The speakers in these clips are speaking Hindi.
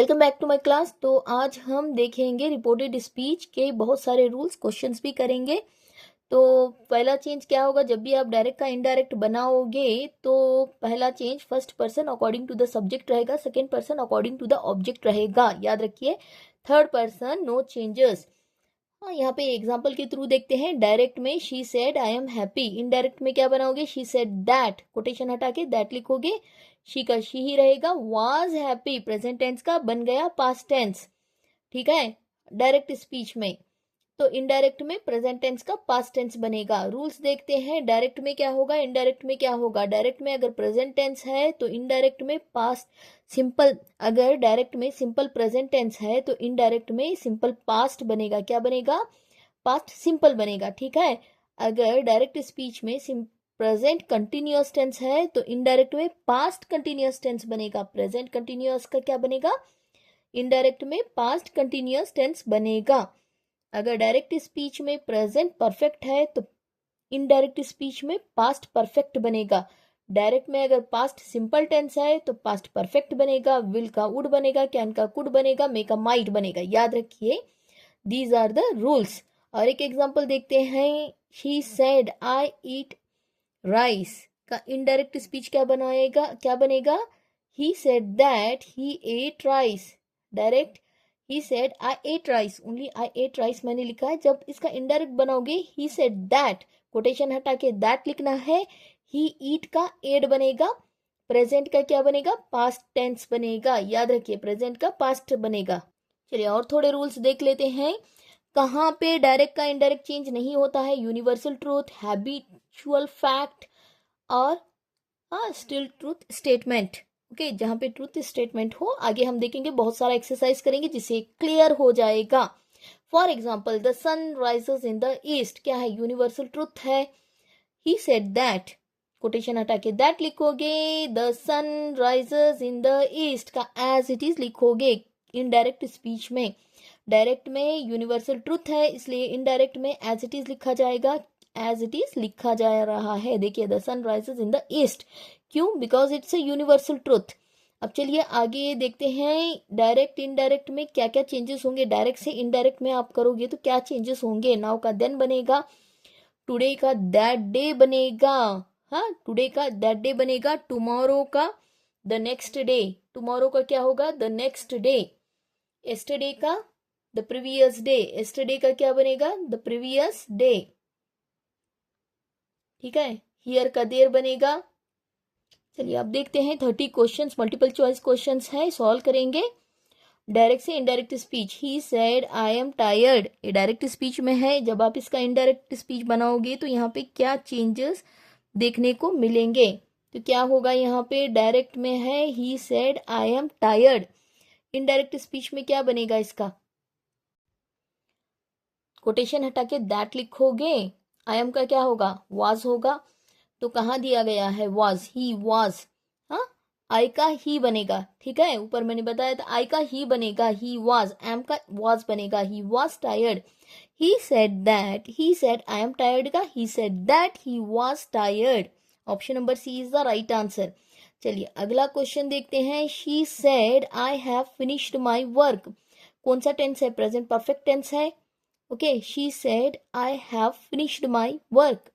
Welcome back to my class. तो आज हम देखेंगे रिपोर्टेड स्पीच के बहुत सारे रूल्स, क्वेश्चंस भी करेंगे। तो पहला चेंज क्या होगा, जब भी आप डायरेक्ट का इनडायरेक्ट बनाओगे तो पहला change first person according to the subject रहेगा, second person according to the object रहेगा, याद रखिए। Third person no changes. हाँ, यहाँ पे एग्जाम्पल के थ्रू देखते हैं। डायरेक्ट में she said I am happy, indirect में क्या बनाओगे, शी सेड दैट, कोटेशन हटा के दैट लिखोगे, शी का शी ही रहेगा। वाज हैप्पी प्रेजेंट टेंस का बन गया पास्ट टेंस, ठीक है, डायरेक्ट स्पीच में। तो इनडायरेक्ट में प्रेजेंट टेंस का पास्ट टेंस बनेगा। रूल्स देखते हैं, डायरेक्ट में क्या होगा, इनडायरेक्ट में क्या होगा। डायरेक्ट में अगर प्रेजेंट टेंस है तो इनडायरेक्ट में पास्ट सिंपल, अगर डायरेक्ट में सिंपल प्रेजेंट टेंस है तो इनडायरेक्ट में सिंपल पास्ट बनेगा। क्या बनेगा, पास्ट सिंपल बनेगा, ठीक है। अगर डायरेक्ट स्पीच में प्रेजेंट कंटिन्यूअस टेंस है तो इनडायरेक्ट में पास्ट कंटिन्यूअस टेंस बनेगा। प्रेजेंट कंटिन्यूअस का क्या बनेगा, इनडायरेक्ट में पास्ट कंटिन्यूअस टेंस बनेगा। अगर डायरेक्ट स्पीच में प्रेजेंट परफेक्ट है तो इनडायरेक्ट स्पीच में पास्ट परफेक्ट बनेगा। डायरेक्ट में अगर पास्ट सिंपल टेंस है तो पास्ट परफेक्ट बनेगा, विल का वुड बनेगा, कैन का कुड बनेगा, मे का माइट बनेगा, याद रखिए। These are the rules. और एक एग्जांपल देखते हैं, she said I eat rice का इनडायरेक्ट स्पीच क्या बनाएगा, क्या बनेगा, he said that he ate rice. Direct he said I ate rice, only I ate rice मैंने लिखा है। जब इसका इनडायरेक्ट बनाओगे, ही सेड दैट, कोटेशन हटा के दैट लिखना है, ही ईट का एड बनेगा, प्रेजेंट का क्या बनेगा, पास्ट टेंस बनेगा, याद रखिए प्रेजेंट का पास्ट बनेगा। चलिए और थोड़े रूल्स देख लेते हैं। कहाँ पे डायरेक्ट का इनडायरेक्ट चेंज नहीं होता है, यूनिवर्सल ट्रूथ, हैबिचुअल फैक्ट और स्टिल ट्रूथ स्टेटमेंट। ओके, जहां पे ट्रूथ स्टेटमेंट हो आगे हम देखेंगे, बहुत सारा एक्सरसाइज करेंगे जिससे क्लियर हो जाएगा। For example, the sun rises in the east, क्या है, यूनिवर्सल ट्रूथ है। ही सेड दैट, कोटेशन हटा के दैट लिखोगे, the sun rises in the east का एज इट इज लिखोगे इनडायरेक्ट स्पीच में। डायरेक्ट में यूनिवर्सल ट्रूथ है इसलिए इनडायरेक्ट में एज इट इज लिखा जाएगा, एज इट इज लिखा जा रहा है। देखिए, the sun rises in the east, क्यों, because it's a universal truth. अब चलिए आगे देखते हैं, डायरेक्ट इनडायरेक्ट में क्या क्या चेंजेस होंगे। डायरेक्ट से इनडायरेक्ट में आप करोगे तो क्या चेंजेस होंगे। नाउ का देन बनेगा, टुडे का दैट डे बनेगा, हाँ टुडे का दैट डे बनेगा। टुमारो का द नेक्स्ट डे, टुमारो का क्या होगा, द नेक्स्ट डे। एस्टरडे का द प्रीवियस डे, एस्टरडे का क्या बनेगा, द प्रीवियस डे, ठीक है। हियर का देर बनेगा। चलिए अब देखते हैं 30 क्वेश्चंस, मल्टीपल चॉइस क्वेश्चंस है, सॉल्व करेंगे। डायरेक्ट से indirect speech, he said I am tired, ये डायरेक्ट स्पीच में है। जब आप इसका इनडायरेक्ट स्पीच बनाओगे तो यहाँ पे क्या चेंजेस देखने को मिलेंगे। तो क्या होगा, यहाँ पे डायरेक्ट में है he said I am tired, indirect speech में क्या बनेगा, इसका कोटेशन हटा के दैट लिखोगे, आई एम का क्या होगा, वाज होगा। तो कहाँ दिया गया है, वाज, ही वाज, हाँ आई का ही बनेगा, ठीक है, ऊपर मैंने बताया था आई का ही बनेगा, ही वाज, एम का वाज बनेगा, he was tired. He said that, he said I am tired का he said that he was tired. Option number C is the right answer. चलिए अगला क्वेश्चन देखते हैं, she said I have finished my work, कौन सा टेंस है, प्रेजेंट परफेक्ट टेंस है। Okay, she said I have finished my work,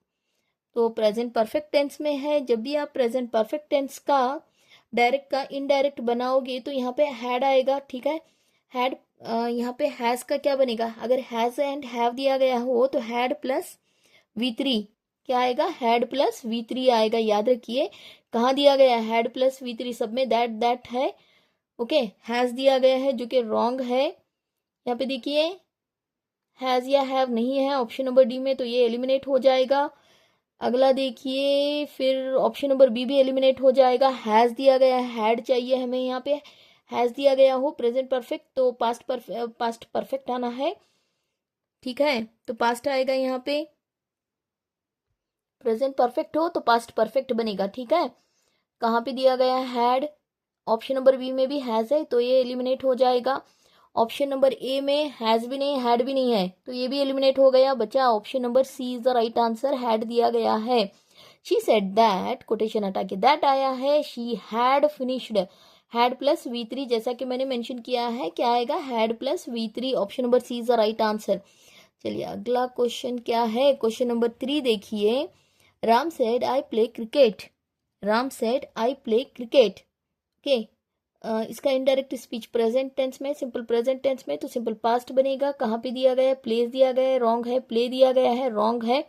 तो प्रेजेंट परफेक्ट टेंस में है। जब भी आप प्रेजेंट परफेक्ट टेंस का डायरेक्ट का इनडायरेक्ट बनाओगे तो यहाँ पे हैड आएगा, ठीक है। हैड, यहाँ पे हैज का क्या बनेगा, अगर हैज एंड हैव दिया गया हो तो हैड प्लस V3 क्या आएगा, हैड प्लस V3 आएगा, याद रखिए। कहाँ दिया गया हैड प्लस V3, सब में दैट है। ओके, हैज दिया गया है जो कि रॉन्ग है। यहाँ पे देखिए हैज या हैव नहीं है ऑप्शन नंबर डी में, तो ये एलिमिनेट हो जाएगा। अगला देखिए, फिर ऑप्शन नंबर बी भी एलिमिनेट हो जाएगा। हैज दिया गया है, हैड चाहिए हमें, यहाँ पे हैज दिया गया हो प्रेजेंट परफेक्ट तो पास्ट परफेक्ट आना है, ठीक है, तो पास्ट आएगा। यहाँ पे प्रेजेंट परफेक्ट हो तो पास्ट परफेक्ट बनेगा, ठीक है। कहाँ पे दिया गया हैड, ऑप्शन नंबर बी में भी हैज है तो ये एलिमिनेट हो जाएगा। ऑप्शन नंबर ए में हैज भी नहीं, हैड भी नहीं है तो ये भी एलिमिनेट हो गया, बचा option number C is the right answer, had दिया गया है। शी सेड दैट, कोटेशन हटा के दैट आया है, she had finished, had plus V3, जैसा कि मैंने मेंशन किया है, क्या आएगा, had plus V3। Option number C is the right answer. चलिए अगला क्वेश्चन क्या है, क्वेश्चन नंबर 3 देखिए। Ram said I play cricket. Ram said I play cricket. Okay, इसका इनडायरेक्ट स्पीच प्रेजेंट टेंस में, सिंपल प्रेजेंट टेंस में तो सिंपल पास्ट बनेगा। कहाँ पे दिया गया है, प्लेस दिया गया है, रॉन्ग है, प्ले दिया गया है, रॉन्ग है,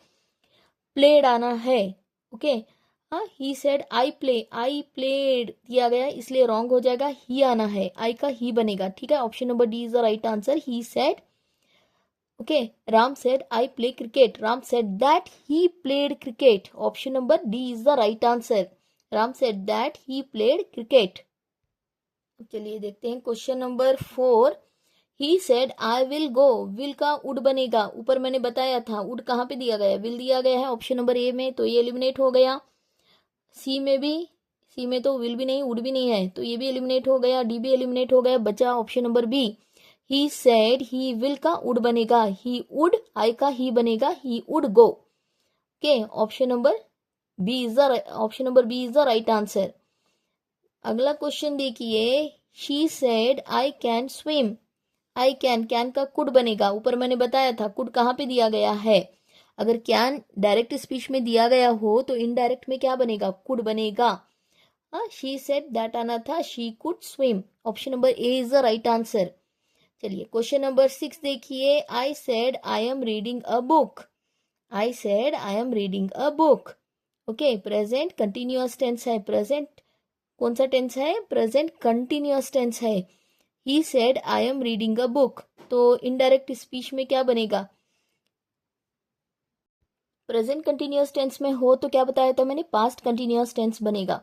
प्लेड आना है। ओके, हाँ, ही said I play, I played दिया गया है इसलिए रॉन्ग हो जाएगा, ही आना है, आई का ही बनेगा। ठीक है, option number D is the right answer, he said. Okay, Ram said I play cricket, Ram said that he played cricket. Option number D is the right answer, Ram said that he played cricket. चलिए देखते हैं question number 4। He said I will go, will का उड बनेगा, ऊपर मैंने बताया था उड कहाँ पे दिया गया है, विल दिया गया है ऑप्शन नंबर ए में, तो ये एलिमिनेट हो गया। सी में भी, सी में तो विल भी नहीं उड भी नहीं है, तो ये भी एलिमिनेट हो गया, डी भी एलिमिनेट हो गया, बचा option number b. He said he will का उड बनेगा, ही उड, आई का ही बनेगा, he would go. Okay, option number B is the, option number B is the right answer. अगला क्वेश्चन देखिए। She said I can swim, I can, can का कुड बनेगा, ऊपर मैंने बताया था कुड कहाँ पे दिया गया है। अगर कैन डायरेक्ट स्पीच में दिया गया हो तो इनडायरेक्ट में क्या बनेगा, कुड बनेगा। हाँ, शी सेड दैट आना था, she could swim. Option number A is the right answer. चलिए क्वेश्चन नंबर 6 देखिए। I said I am reading a book, I said I am reading a book. Okay, present continuous tense है, प्रेजेंट कौन सा टेंस है, प्रेजेंट कंटिन्यूअस टेंस है। He said I am reading a book, तो इनडायरेक्ट स्पीच में क्या बनेगा, प्रेजेंट कंटिन्यूअस टेंस में हो तो क्या बताया था मैंने, पास्ट कंटिन्यूअस टेंस बनेगा।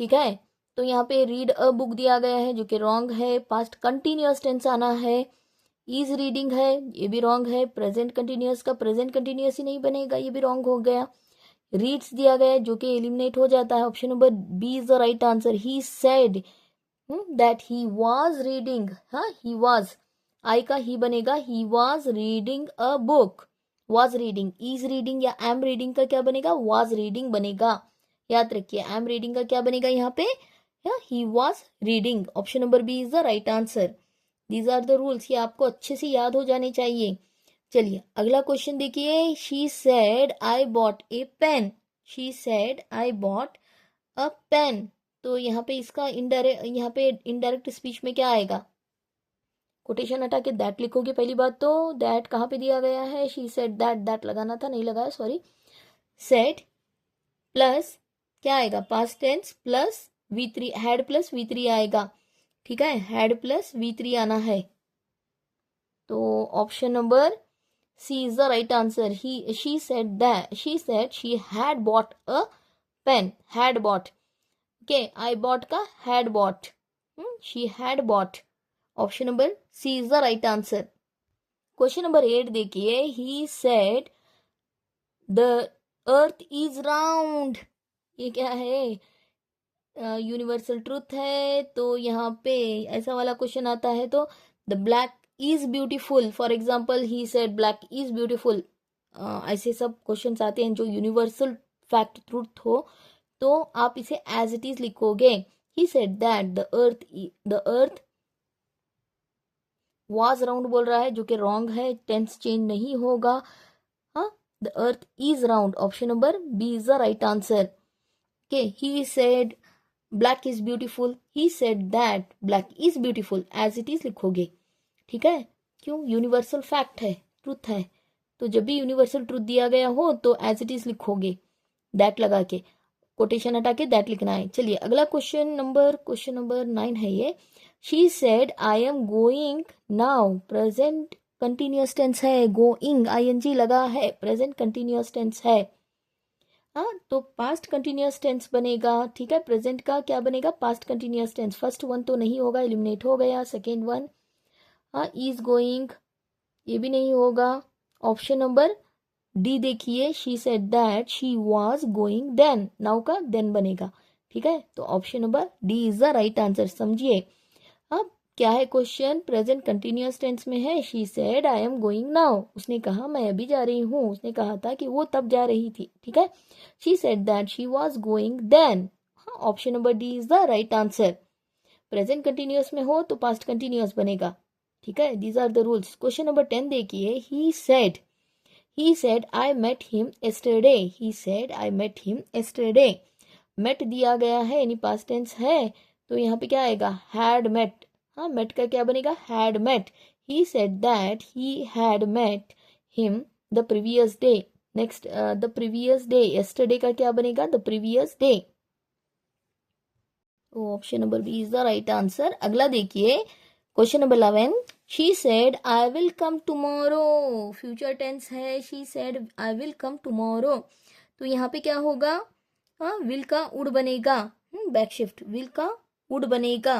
ठीक है, तो यहाँ पे रीड अ बुक दिया गया है जो कि रॉन्ग है, पास्ट कंटिन्यूअस टेंस आना है। इज रीडिंग है, ये भी रॉन्ग है, प्रेजेंट कंटिन्यूअस का प्रेजेंट कंटिन्यूअस ही नहीं बनेगा, ये भी रॉन्ग हो गया। रीड्स दिया गया है जो कि एलिमिनेट हो जाता है, option number B is the right answer. He said that he was reading, हाँ ही वाज, आई का ही बनेगा, he was reading a book. Was reading, is reading या एम रीडिंग का क्या बनेगा, वाज रीडिंग बनेगा। याद रखिए एम रीडिंग का क्या बनेगा यहाँ पे, he was reading. Option number B is the right answer. These are the rules, ये आपको अच्छे से याद हो जाने चाहिए। चलिए अगला क्वेश्चन देखिए। She said I bought a pen, she said I bought a pen, तो यहाँ पे इसका इनडायरेक्ट, यहाँ पे इनडायरेक्ट स्पीच में क्या आएगा, कोटेशन हटा के दैट लिखोगे। पहली बात तो दैट कहाँ पे दिया गया है, शी सेड दैट, दैट लगाना था, नहीं लगाया, सॉरी। सेड प्लस क्या आएगा, past tens plus V3, had plus V3 आएगा। ठीक है, हैड प्लस V3 आना है, तो option number C is the right answer. He, she said that, she said she had bought a pen, had bought. Okay, I bought का had bought, she had bought. Option number C is the right answer. Question number 8 देखिए। He said the earth is round, ये क्या है, यूनिवर्सल ट्रूथ है, तो यहाँ पे ऐसा वाला क्वेश्चन आता है तो the black is beautiful, for example he said black is beautiful. ऐसे सब क्वेश्चंस आते हैं जो यूनिवर्सल फैक्ट ट्रूथ हो, तो आप इसे एज इट इज लिखोगे। ही said that the earth was round बोल रहा है जो कि रॉन्ग है, टेंस चेंज नहीं होगा। हाँ, the earth is round, option number B is the right answer. Okay, he said black is beautiful, he said that black is beautiful, as it is लिखोगे। ठीक है, क्यों, यूनिवर्सल फैक्ट है, ट्रूथ है, तो जब भी यूनिवर्सल ट्रूथ दिया गया हो तो एज इट इज लिखोगे, दैट लगा के, कोटेशन हटा के दैट लिखना है। चलिए अगला क्वेश्चन नंबर 9 है ये। She said I am going now, present continuous tense है, गोइंग ING लगा है, प्रेजेंट कंटिन्यूअस टेंस है। हाँ, तो पास्ट कंटिन्यूअस टेंस बनेगा। ठीक है, प्रेजेंट का क्या बनेगा, past continuous tense. First one तो नहीं होगा, एलिमिनेट हो गया। सेकेंड वन, हाँ, इज गोइंग, ये भी नहीं होगा। ऑप्शन नंबर डी देखिए। She said that she was going then, now का देन बनेगा। ठीक है, तो option number D is the right answer. समझिए अब क्या है क्वेश्चन, प्रेजेंट कंटिन्यूअस टेंस में है। She said I am going now, उसने कहा मैं अभी जा रही हूँ, उसने कहा था कि वो तब जा रही थी। ठीक है, she said that she was going then, option number D is the right answer. Present continuous में हो तो पास्ट कंटिन्यूअस बनेगा, ठीक है। These are the rules. Question number 10 देखिए, he said I met him yesterday, he said I met him yesterday। Met दिया गया है यानी पास्ट टेंस है, तो यहाँ पे क्या आएगा, हैड मेट। हाँ, मेट का क्या बनेगा, had met. He said that he had met him the previous day. Next the previous day, yesterday का क्या बनेगा, the previous day. Option number B is the right answer. अगला देखिए, question number 11, she said I will come tomorrow. Future tense है, she said I will come tomorrow, तो यहाँ पे क्या होगा, हाँ, विल का वुड बनेगा, बैक शिफ्ट, विल का वुड बनेगा।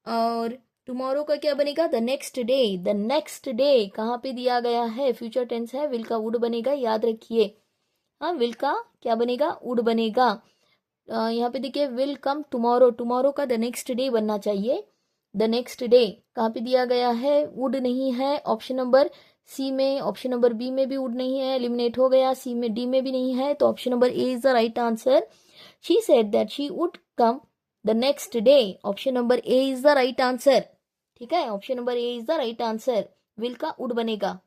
और टुमारो का क्या बनेगा, the next day. The next day कहाँ पे दिया गया है, फ्यूचर टेंस है, विल का वुड बनेगा, याद रखिए। हाँ, विल का क्या बनेगा, वुड बनेगा। यहाँ पे देखिए, विल कम टुमारो, टुमारो का द नेक्स्ट डे बनना चाहिए। द नेक्स्ट डे कहाँ पे दिया गया है, वुड नहीं है ऑप्शन नंबर सी में, ऑप्शन नंबर बी में भी वुड नहीं है, एलिमिनेट हो गया। सी में, डी में भी नहीं है, तो option number A is the right answer. She said that she would come the next day, option number A is the right answer, ठीक है। Option number A is the right answer, will का वुड बनेगा।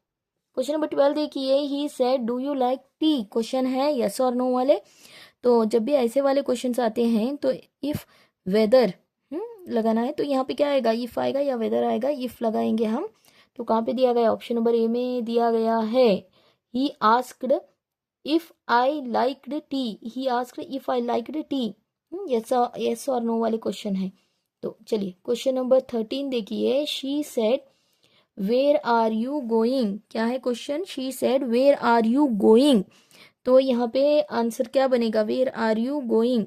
क्वेश्चन नंबर 12 देखिए, he said do you like T. Question है यस और नो वाले। तो जब भी ऐसे वाले क्वेश्चंस आते हैं तो इफ वेदर लगाना है, तो यहाँ पे क्या आएगा, इफ आएगा या वेदर आएगा, इफ लगाएंगे हम। तो कहाँ पे दिया गया, ऑप्शन नंबर ए में दिया गया है। He asked if I liked tea, he asked if I liked tea. Yes और नो वाले क्वेश्चन है। तो चलिए क्वेश्चन नंबर 13 देखिए, she said where are you going. क्या है question, she said where are you going, तो यहाँ पे आंसर क्या बनेगा, वेयर आर यू गोइंग।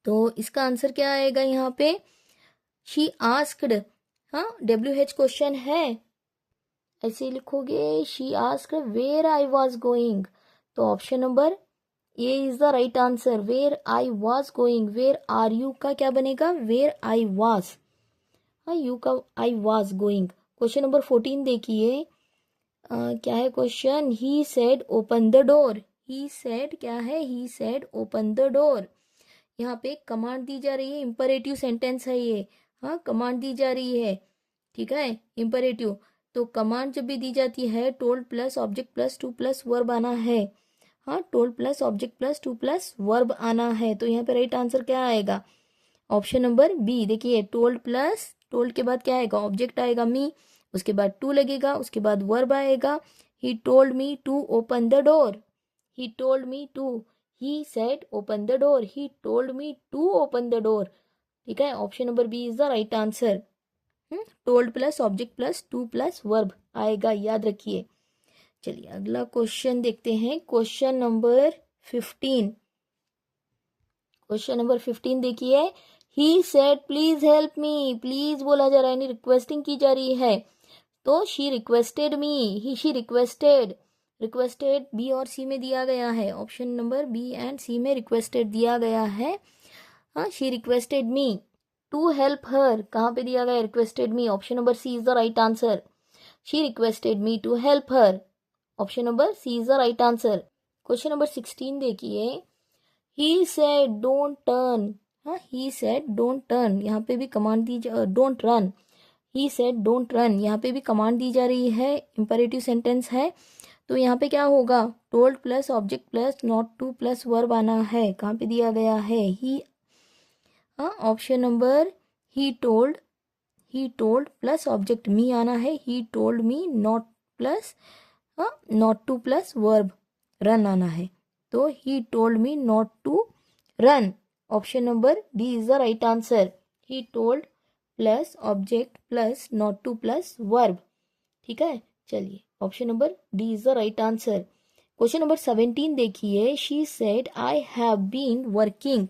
तो इसका आंसर क्या आएगा यहाँ पे, शी आस्क्ड। हाँ, WH क्वेश्चन है, ऐसे लिखोगे, she asked where I was going, तो option number A is the right answer, where I was going. Where are you का क्या बनेगा, वेयर आई वॉज। हाँ, यू का I was going. Question number 14 देखिए, क्या है question, he said open the door. He said क्या है, he said open the door. यहाँ पे कमांड दी जा रही है, इंपरेटिव सेंटेंस है ये। हाँ, कमांड दी जा रही है, ठीक है, इंपरेटिव। तो कमांड जब भी दी जाती है, told plus object plus to plus verb आना है। हाँ, told plus object plus to plus verb आना है, तो यहाँ पे राइट आंसर क्या आएगा, ऑप्शन नंबर बी। देखिए, टोल्ड प्लस, टोल्ड के बाद क्या आएगा, ऑब्जेक्ट आएगा मी, उसके बाद टू लगेगा, उसके बाद वर्ब आएगा। He told me to open the door, he told me to, he said open the door, he told me to open the door, ठीक है। Option number B is the right answer. Told plus object plus to plus verb आएगा, याद रखिए। चलिए अगला क्वेश्चन देखते हैं, क्वेश्चन नंबर 15। क्वेश्चन नंबर 15 देखिए, he said please help me. Please बोला जा रहा है, यानी रिक्वेस्टिंग की जा रही है, तो she requested me, he she requested. Requested B और सी में दिया गया है, option number B and C में रिक्वेस्टेड दिया गया है। हाँ, she requested me to help her, कहाँ पे दिया गया, requested me, option number C is the right answer. She requested me to help her, option number C is the right answer. Question number 16 देखिए, ही सेड डोंट टर्न। हाँ, ही सेड डोंट टर्न, यहाँ पे भी command the, don't run. He said don't run, यहाँ पे भी कमांड दी जा रही है, इंपरेटिव सेंटेंस है, तो यहाँ पे क्या होगा, told plus object plus not to plus verb आना है। कहाँ पे दिया गया है, ही, हाँ, option number he told plus object me आना है, he told me not plus, हाँ, not to plus verb run आना है, तो he told me not to run, option number D is the right answer. He told plus object plus not to plus verb, ठीक है। चलिए option number D is the right answer. Question number 17 देखिए, she said I have been working.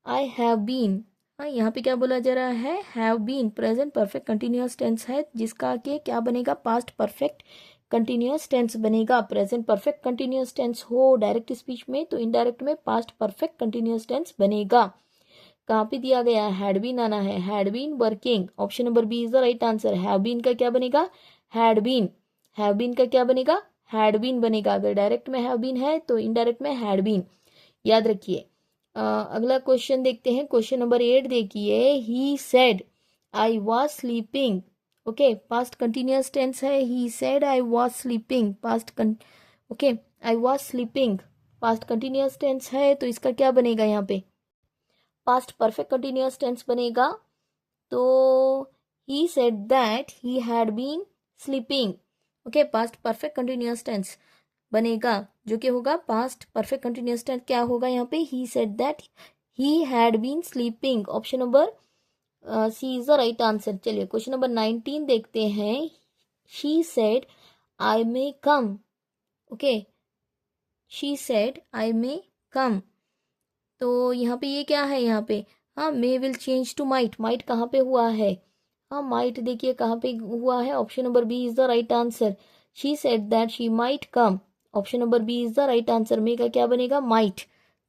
I have been, हाँ, यहाँ पे क्या बोला जा रहा है, have been present perfect continuous tense है, जिसका के क्या बनेगा, पास्ट परफेक्ट कंटिन्यूअस टेंस बनेगा। प्रेजेंट परफेक्ट कंटिन्यूअस टेंस हो डायरेक्ट स्पीच में, तो इनडायरेक्ट में पास्ट परफेक्ट कंटिन्यूअस टेंस बनेगा। कहाँ पे दिया गया है, हैड बीन आना है, had been working, option number B is the right answer. Have been का क्या बनेगा, हैड बीन। हैव बीन का क्या बनेगा, हैड बीन बनेगा। अगर डायरेक्ट में हैव बीन है तो इनडायरेक्ट में हैड बीन, याद रखिए। अगला क्वेश्चन देखते हैं, क्वेश्चन नंबर 8 देखिए, he said I was sleeping. Okay, past continuous tense है, he said I was sleeping, okay, I was sleeping past continuous tense है, तो इसका क्या बनेगा यहाँ पे, पास्ट परफेक्ट कंटिन्यूअस टेंस बनेगा। तो he said that he had been sleeping. Okay, past perfect continuous tense बनेगा, जो कि होगा पास्ट परफेक्ट कंटिन्यूअस टेंस क्या होगा यहाँ पे, he said that he had been sleeping. Option number C is the right answer. चलिए क्वेश्चन नंबर 19 देखते हैं, she said I may come. Okay, she said I may come, तो यहाँ पे ये क्या है, यहाँ पे हाँ may will change to might, might कहाँ पे हुआ है, हाँ माइट देखिए कहाँ पे हुआ है, option number B is the right answer. She said that she might come, option number B is the right answer. May का क्या बनेगा, माइट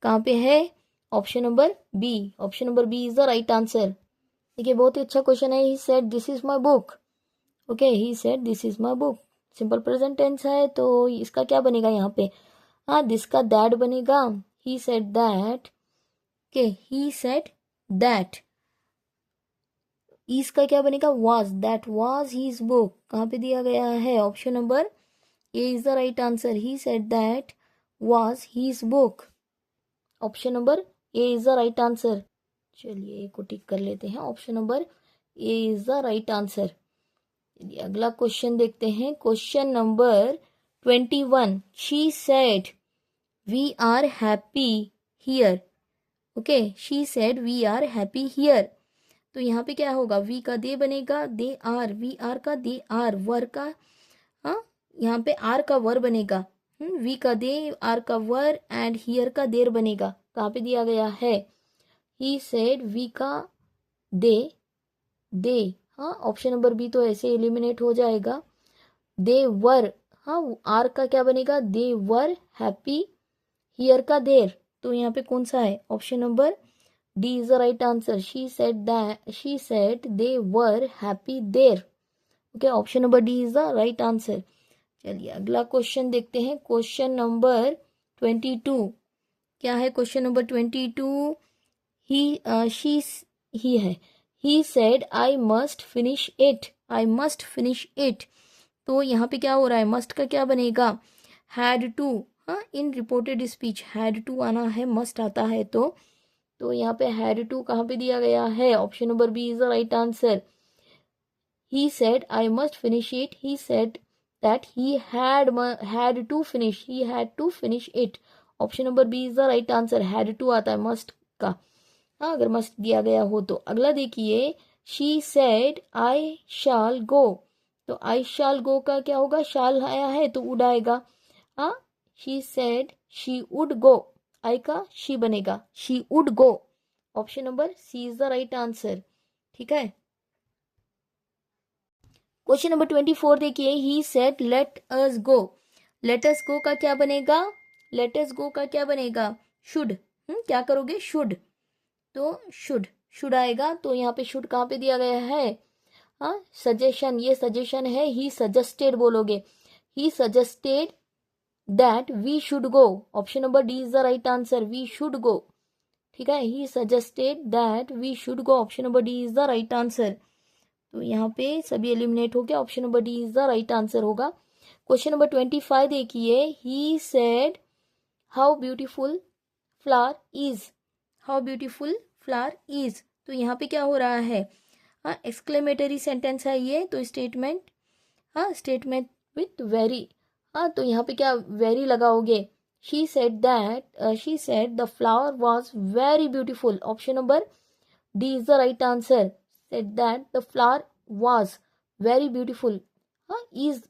कहाँ पे है, option number B, option number B is the right answer. देखिए बहुत ही अच्छा क्वेश्चन है, he said this is my book. Okay, he said this is my book, simple present tense है, तो इसका क्या बनेगा यहाँ पे, हाँ दिस का दैट बनेगा, he said that. Okay, he said that, इसका क्या बनेगा, was, that was his book, कहाँ पे दिया गया है, option number A is the right answer. He said that was his book, option number A is the right answer. चलिए ए को टिक कर लेते हैं, option number A is the right answer. चलिए अगला क्वेश्चन देखते हैं, question number 21, she said we are happy here. Okay, she said we are happy here, तो यहाँ पे क्या होगा, वी का दे बनेगा, दे आर, वी आर का दे आर, वर का, हाँ यहाँ पे आर का वर बनेगा, वी का दे, आर का वर, एंड हियर का देर बनेगा, कहाँ पे दिया गया है, ही सेड वी का दे, हाँ ऑप्शन नंबर बी तो ऐसे एलिमिनेट हो जाएगा, दे वर, हाँ आर का क्या बनेगा, दे वर हैप्पी, हियर का देर, तो यहाँ पे कौन सा है, option number D is the right answer. She said they were happy there. Okay, option number D is the right answer. चलिए अगला क्वेश्चन देखते हैं, क्वेश्चन नंबर 22, क्या है क्वेश्चन नंबर 22, ही है, he said I must finish it, I must finish it, तो यहाँ पे क्या हो रहा है, मस्ट का क्या बनेगा, हैड टू, हाँ इन रिपोर्टेड स्पीच हैड टू आना है, मस्ट आता है, तो यहाँ पे हैड टू कहाँ पे दिया गया है, option number B is the right answer. He said I must finish it, he said that he had to finish it, option number B is the right answer. Had to आता है मस्ट का, हाँ अगर मस्ट दिया गया हो तो। अगला देखिए, शी सेड आई शाल गो, तो आई शाल गो का क्या होगा, शाल आया है तो वुड आएगा, हाँ she said she would go, I का शी बनेगा, she would go, option number C is the right answer. ठीक है, क्वेश्चन नंबर 24 देखिए, he said let us go, let us go का क्या बनेगा, लेट अस गो का क्या बनेगा, शुड, क्या करोगे, शुड, तो शुड आएगा, तो यहाँ पे शुड कहाँ पे दिया गया है, हाँ सजेशन, ये सजेशन है, ही सजेस्टेड बोलोगे, he suggested that we should go, option number D is the right answer, we should go. ठीक है, he suggested that we should go, option number D is the right answer, तो यहाँ पे सभी एलिमिनेट हो गया, option number D is the right answer होगा। क्वेश्चन नंबर 25 देखिए, he said how beautiful flower is, how beautiful flower is, तो यहाँ पे क्या हो रहा है, हाँ एक्सक्लेमेटरी सेंटेंस है ये, तो स्टेटमेंट, हाँ स्टेटमेंट विथ वेरी, हाँ तो यहाँ पे क्या वेरी लगाओगे, she said the flower was very beautiful, option number D is the right answer. Said that the flower was very beautiful, हाँ इज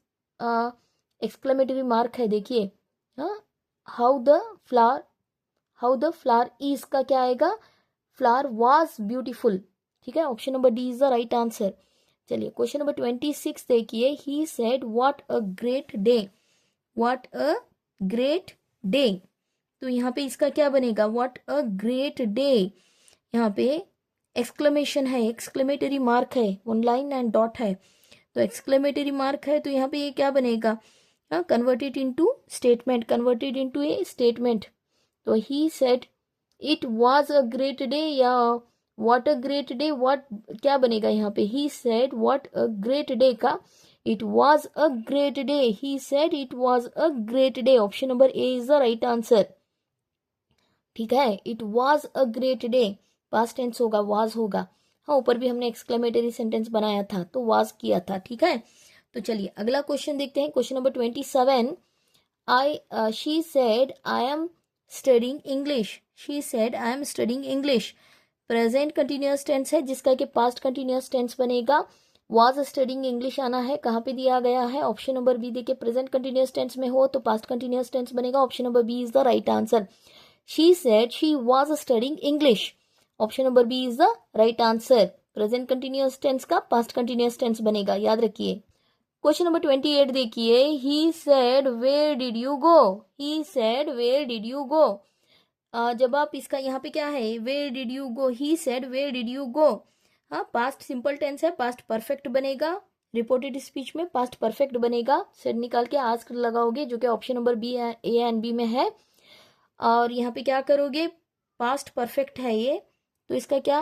एक्सक्लेमेटरी मार्क है, देखिए, हाँ हाउ द फ्लावर इज का क्या आएगा, फ्लावर वॉज ब्यूटीफुल। ठीक है, option number D is the right answer. चलिए क्वेश्चन नंबर 26 देखिए, he said what a great day, what a great day, तो यहाँ पे इसका क्या बनेगा, व्हाट अ ग्रेट डे, यहाँ पे एक्सक्लेमेशन है, एक्सक्लेमेटरी मार्क है, वन लाइन एंड डॉट है, तो एक्सक्लेमेटरी मार्क है, तो यहाँ पे ये क्या बनेगा, converted into statement, converted into a statement, तो he said it was a great day या what a great day, what क्या बनेगा यहाँ पे, he said what a great day का it was a great day, he said it was a great day. Option number A is the right answer. ठीक है, it was a great day past tense होगा, वॉज होगा। हाँ, ऊपर भी हमने एक्सक्लेमेटरी सेंटेंस बनाया था तो वॉज किया था। ठीक है, तो चलिए अगला क्वेश्चन देखते हैं। Question number 27। She said I am studying English, she said I am studying English. Present continuous tense है जिसका कि पास्ट कंटिन्यूअस टेंस बनेगा। वॉज स्टडिंग इंग्लिश आना है, कहाँ पे दिया गया है, ऑप्शन नंबर बी देखिए, प्रेजेंट कंटिन्यूअस टेंस में हो तो पास्ट कंटिन्यूअस टेंस बनेगा। Option number B is the right answer. She said she was studying English. Option number B is the right answer. Present continuous tense का पास्ट कंटिन्यूअस टेंस बनेगा, याद रखिए। क्वेश्चन नंबर 28 देखिए। He said where did you go? He said where did you go? जब आप इसका यहाँ पे क्या है, where did you go? He said where did you go? हाँ, पास्ट सिंपल टेंस है, पास्ट परफेक्ट बनेगा। रिपोर्टेड स्पीच में पास्ट परफेक्ट बनेगा। सेड निकाल के आस्क लगाओगे जो कि option number B A and B में है। और यहाँ पे क्या करोगे, पास्ट परफेक्ट है ये, तो इसका क्या,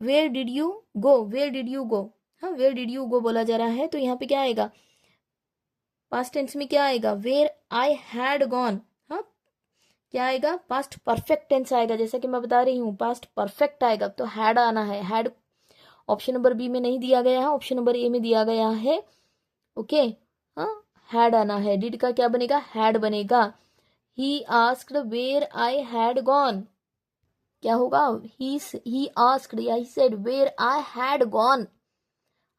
where did you go, where did you go, हाँ वेयर डिड यू गो बोला जा रहा है, तो यहाँ पे क्या आएगा, पास्ट टेंस में क्या आएगा, वेयर आई हैड गॉन। हाँ, क्या आएगा, पास्ट परफेक्ट टेंस आएगा, जैसा कि मैं बता रही हूँ पास्ट परफेक्ट आएगा, तो हैड आना है। हैड ऑप्शन नंबर बी में नहीं दिया गया है, ऑप्शन नंबर ए में दिया गया है। ओके, हाँ, हैड आना है। डिड का क्या बनेगा, हैड बनेगा। He asked where I had gone. क्या होगा, he asked या he said where I had gone.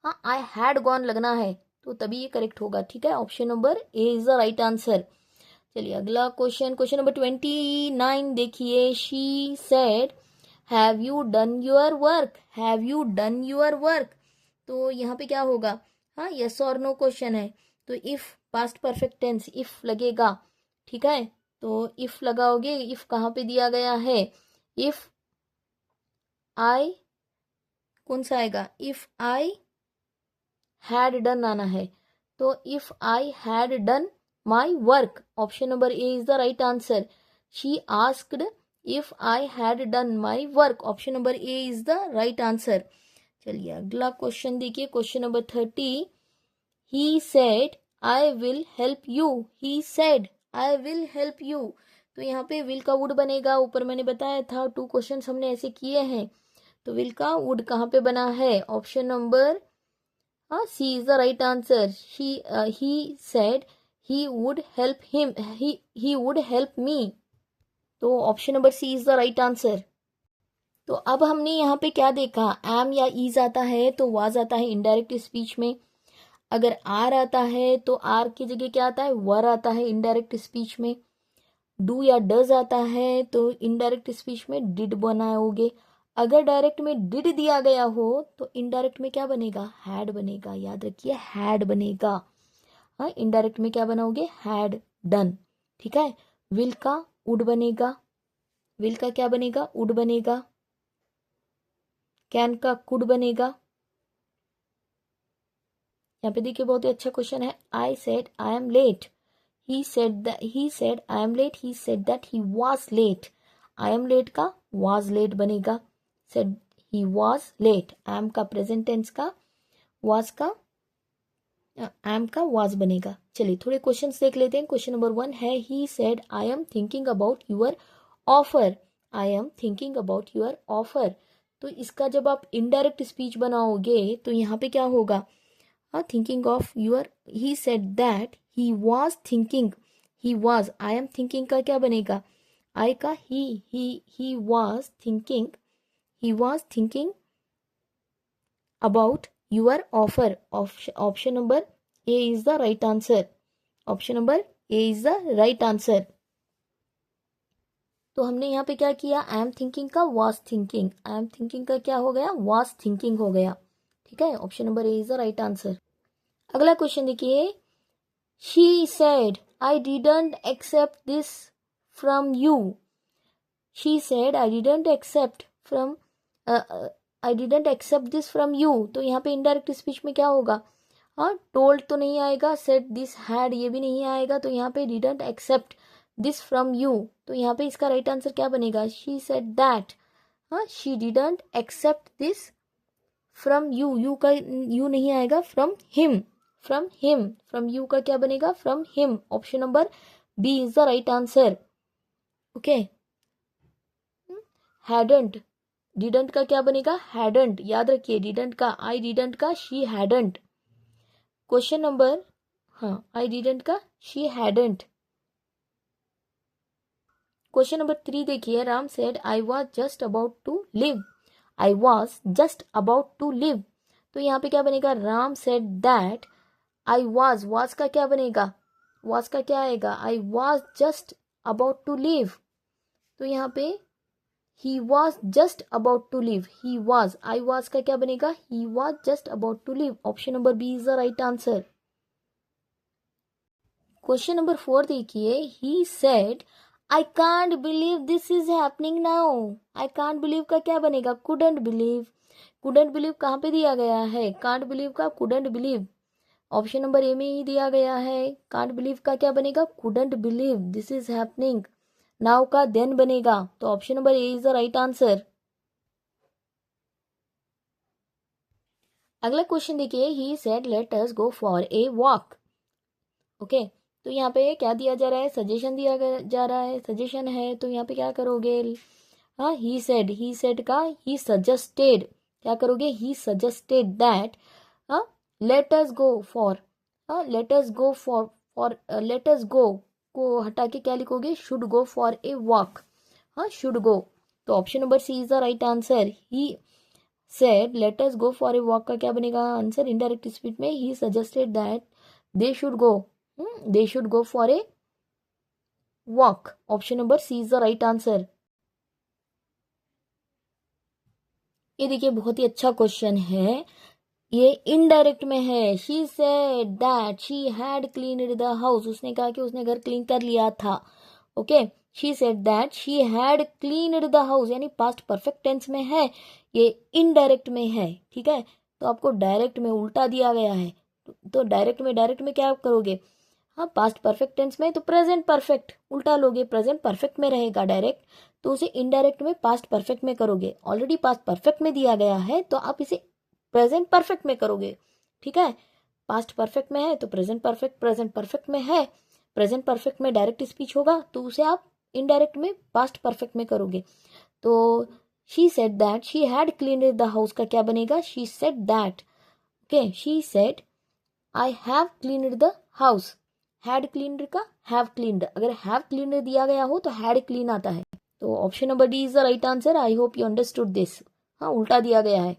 हाँ, I had gone लगना है तो तभी ये करेक्ट होगा। ठीक है, option number A is the right answer. चलिए अगला क्वेश्चन, क्वेश्चन नंबर 29 देखिए। She said have you done your work, have you done your work. तो यहाँ पे क्या होगा, हाँ यस और नो क्वेश्चन है, तो if past perfect tense if लगेगा। ठीक है, तो इफ लगाओगे, इफ कहाँ पे दिया गया है, इफ आई कौन सा आएगा, इफ आई हैड डन आना है, तो if I had done my work, option number A is the right answer. She asked if I had done my work, option number A is the right answer. चलिए अगला क्वेश्चन देखिए, question number 30। He said I will help you, he said I will help you. तो यहाँ पे विल का वुड बनेगा, ऊपर मैंने बताया था 2 क्वेश्चन हमने ऐसे किए हैं, तो विल का वुड कहाँ पे बना है, option number C is the right answer. He said he would help him, he would help me, तो option number C is the right answer. तो अब हमने यहाँ पे क्या देखा, एम या ईज आता है तो वाज आता है इनडायरेक्ट स्पीच में। अगर आर आता है तो आर की जगह क्या आता है, वर आता है इनडायरेक्ट स्पीच में। डू या डज आता है तो इनडायरेक्ट स्पीच में डिड बनाओगे। अगर डायरेक्ट में डिड दिया गया हो तो इनडायरेक्ट में क्या बनेगा, हैड बनेगा, याद रखिए हैड बनेगा। हाँ, इनडायरेक्ट में क्या बनाओगे, हैड डन। ठीक है, विल का वुड बनेगा, विल का क्या बनेगा, वुड बनेगा। कैन का कुड बनेगा। यहाँ पे देखिए बहुत ही अच्छा क्वेश्चन है। I said I am late, he said I am late, he said that he was late। I am late का was late बनेगा, said he was late। I am का प्रेजेंट टेंस का, was का I am का was बनेगा। चलिए थोड़े क्वेश्चंस देख लेते हैं। क्वेश्चन नंबर 1 है, he said I am thinking about your offer, I am thinking about your offer। तो इसका जब आप इनडायरेक्ट स्पीच बनाओगे तो यहाँ पे क्या होगा, thinking of your, he said that he was thinking, he was, I am thinking का क्या बनेगा, आई का he was thinking, he was thinking about your offer. Option number A is the right answer, option number A is the right answer. तो हमने यहाँ पे क्या किया, आई एम थिंकिंग का was thinking, I am thinking का क्या हो गया, वॉज थिंकिंग हो गया। ठीक है, option number A is the right answer. अगला क्वेश्चन देखिए। She said I didn't accept this from you, she said I didn't accept from, I didn't accept this from you. तो यहाँ पे इनडायरेक्ट स्पीच में क्या होगा, हाँ टोल्ड तो नहीं आएगा, सेड दिस हैड ये भी नहीं आएगा, तो यहाँ पे didn't accept, this from you, तो यहाँ पे इसका राइट आंसर क्या बनेगा? शी सेड दैट, हाँ, she didn't accept this from you, you का यू नहीं आएगा, from him, from him, from you का क्या बनेगा? From him. Option number B is the right answer. Okay, hadn't, didn't का क्या बनेगा? हैडंट, याद रखिए, डिडंट का आई डिडंट का शी हैडंट। क्वेश्चन नंबर, हाँ, आई डिडंट का शी हैडंट। क्वेश्चन नंबर 3 देखिए, Ram said I was just about to leave, I was just about to leave, तो यहाँ पे क्या बनेगा? Ram said that I was का क्या बनेगा? वॉज का क्या आएगा? I was just about to leave, तो यहाँ पे he was just about to leave, he was, I was का क्या बनेगा? He was just about to leave. Option number B is the right answer. Question number 4 देखिए, he said I can't believe this is happening now, I can't believe का क्या बनेगा? कुडंट बिलीव, कुडंट बिलीव कहाँ पे दिया गया है? कांट बिलीव का कुडंट बिलीव, ऑप्शन नंबर ए में ही दिया गया है। कांट बिलीव का क्या बनेगा? Couldn't believe this is happening, now का देन बनेगा, तो option number A is the right answer. अगला क्वेश्चन देखिए, he said let us go for a walk. Okay, तो यहाँ पे क्या दिया जा रहा है? सजेशन दिया जा रहा है, सजेशन है, तो यहाँ पे क्या करोगे? हाँ, ही सेड का ही सजेस्टेड, क्या करोगे? ही सजेस्टेड दैट, हाँ, लेट अस गो फॉर, हाँ, let us go for let us go को हटा के क्या लिखोगे? Should go for a walk, हाँ, शुड गो, तो option number C is the right answer. He said let us go for a walk का क्या बनेगा आंसर? इनडायरेक्ट स्पीच में he suggested that they should go, they should go for a walk, option number C is the right answer. ये देखिए, बहुत ही अच्छा क्वेश्चन है, ये इनडायरेक्ट में है। She said that she had cleaned the house, उसने कहा कि उसने घर क्लीन कर लिया था। Okay, she said that she had cleaned the house, यानी पास्ट परफेक्ट टेंस में है, ये इनडायरेक्ट में है, ठीक है, तो आपको डायरेक्ट में उल्टा दिया गया है, तो डायरेक्ट में क्या करोगे? हाँ, पास्ट परफेक्ट टेंस में तो प्रेजेंट परफेक्ट उल्टा लोगे, प्रेजेंट परफेक्ट में रहेगा डायरेक्ट, तो उसे इनडायरेक्ट में पास्ट परफेक्ट में करोगे। ऑलरेडी पास्ट परफेक्ट में दिया गया है, तो आप इसे प्रेजेंट परफेक्ट में करोगे, ठीक है, पास्ट परफेक्ट में है तो प्रेजेंट परफेक्ट में है, प्रेजेंट परफेक्ट में डायरेक्ट स्पीच होगा, तो उसे आप इनडायरेक्ट में पास्ट परफेक्ट में करोगे। तो she said that she had cleaned the house का क्या बनेगा? She said that, okay, she said I have cleaned the house, had cleaned का हैव क्लीन्ड, अगर हैव क्लीन्ड दिया गया हो तो हैड क्लीन आता है, तो option number D is the right answer. I hope you understood this, हाँ, उल्टा दिया गया है।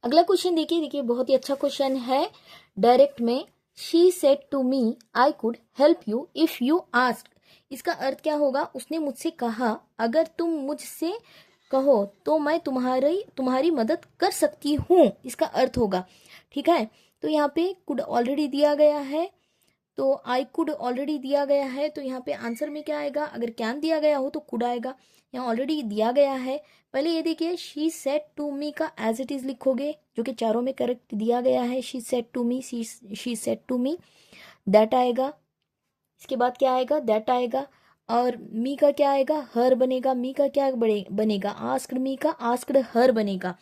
अगला क्वेश्चन देखिए, बहुत ही अच्छा क्वेश्चन है, डायरेक्ट में, she said to me I could help you if you ask, इसका अर्थ क्या होगा? उसने मुझसे कहा अगर तुम मुझसे कहो तो मैं तुम्हारी मदद कर सकती हूँ, इसका अर्थ होगा, ठीक है, तो यहाँ पे कुड ऑलरेडी दिया गया है, तो आई कुड ऑलरेडी दिया गया है, तो यहाँ पे आंसर में क्या आएगा? अगर कैन दिया गया हो तो कुड आएगा, यहाँ ऑलरेडी दिया गया है। पहले ये देखिए, शी सेड टू मी का एज इट इज लिखोगे, जो कि चारों में करेक्ट दिया गया है, she said to me, she said to me, that आएगा, इसके बाद क्या आएगा? दैट आएगा, और मी का क्या आएगा? हर बनेगा, मी का क्या बनेगा? आस्क्ड मी का आस्क्ड हर बनेगा,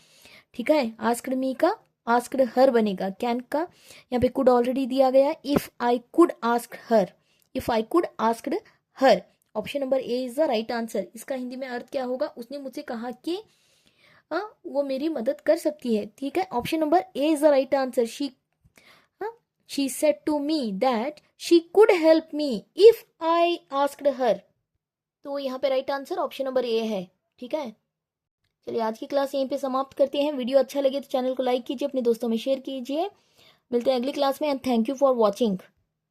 ठीक है, आस्क्ड मी का आस्क्ड हर बनेगा। कैन का यहाँ पे कुड ऑलरेडी दिया गया, if I could asked her, if I could asked her, option number A is the right answer. इसका हिंदी में अर्थ क्या होगा? उसने मुझसे कहा कि वो मेरी मदद कर सकती है, ठीक है, option number A is the right answer. She said to me that she could help me if I asked her, तो यहाँ पे right answer option number A है, ठीक है। चलिए, आज की क्लास यहीं पे समाप्त करते हैं। वीडियो अच्छा लगे तो चैनल को लाइक कीजिए, अपने दोस्तों में शेयर कीजिए। मिलते हैं अगली क्लास में, and thank you for watching.